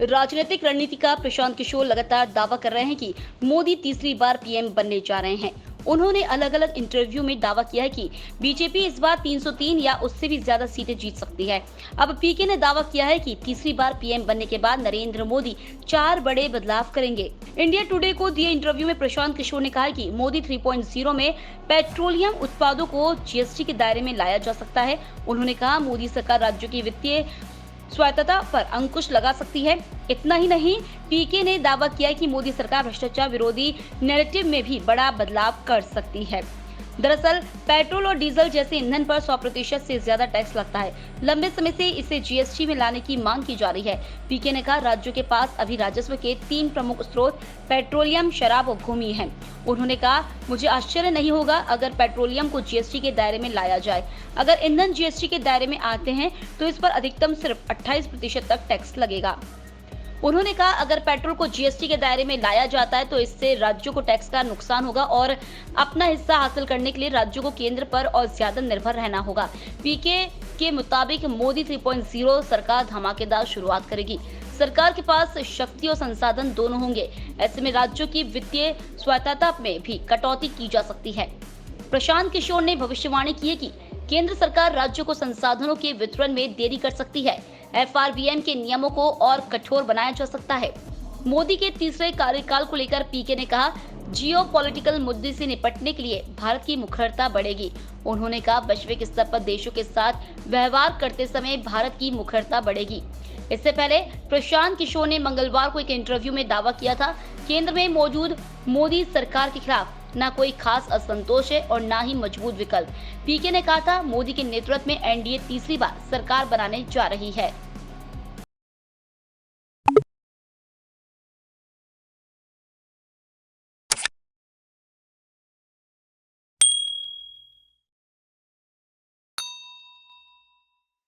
राजनीतिक रणनीतिकार प्रशांत किशोर लगातार दावा कर रहे हैं कि मोदी तीसरी बार पीएम बनने जा रहे हैं। उन्होंने अलग अलग इंटरव्यू में दावा किया है कि बीजेपी इस बार 303 या उससे भी ज्यादा सीटें जीत सकती है। अब पीके ने दावा किया है कि तीसरी बार पीएम बनने के बाद नरेंद्र मोदी 4 बड़े बदलाव करेंगे। इंडिया टुडे को दिए इंटरव्यू में प्रशांत किशोर ने कहा कि मोदी 3.0 में पेट्रोलियम उत्पादों को जीएसटी के दायरे में लाया जा सकता है। उन्होंने कहा, मोदी सरकार राज्यों की वित्तीय स्वायत्तता पर अंकुश लगा सकती है। इतना ही नहीं, पीके ने दावा किया कि मोदी सरकार भ्रष्टाचार विरोधी नैरेटिव में भी बड़ा बदलाव कर सकती है। दरअसल पेट्रोल और डीजल जैसे ईंधन पर 100% से ज्यादा टैक्स लगता है। लंबे समय से इसे जीएसटी में लाने की मांग की जा रही है। पीके ने कहा, राज्यों के पास अभी राजस्व के 3 प्रमुख स्रोत पेट्रोलियम, शराब और भूमि हैं। उन्होंने कहा, मुझे आश्चर्य नहीं होगा अगर पेट्रोलियम को जीएसटी के दायरे में लाया जाए। अगर ईंधन जीएसटी के दायरे में आते हैं तो इस पर अधिकतम सिर्फ 28% तक टैक्स लगेगा। उन्होंने कहा, अगर पेट्रोल को जीएसटी के दायरे में लाया जाता है तो इससे राज्यों को टैक्स का नुकसान होगा और अपना हिस्सा हासिल करने के लिए राज्यों को केंद्र पर और ज्यादा निर्भर रहना होगा। पीके के मुताबिक मोदी 3.0 सरकार धमाकेदार शुरुआत करेगी। सरकार के पास शक्ति और संसाधन दोनों होंगे। ऐसे में राज्यों की वित्तीय स्वायत्तता में भी कटौती की जा सकती है। प्रशांत किशोर ने भविष्यवाणी की है कि केंद्र सरकार राज्यों को संसाधनों के वितरण में देरी कर सकती है। एफआरबीएम के नियमों को और कठोर बनाया जा सकता है। मोदी के तीसरे कार्यकाल को लेकर पीके ने कहा, जियोपॉलिटिकल मुद्दे से निपटने के लिए भारत की मुखरता बढ़ेगी। उन्होंने कहा, वैश्विक स्तर पर देशों के साथ व्यवहार करते समय भारत की मुखरता बढ़ेगी। इससे पहले प्रशांत किशोर ने मंगलवार को एक इंटरव्यू में दावा किया था, केंद्र में मौजूद मोदी सरकार के खिलाफ न कोई खास असंतोष है और न ही मजबूत विकल्प। पीके ने कहा था, मोदी के नेतृत्व में एनडीए तीसरी बार सरकार बनाने जा रही है।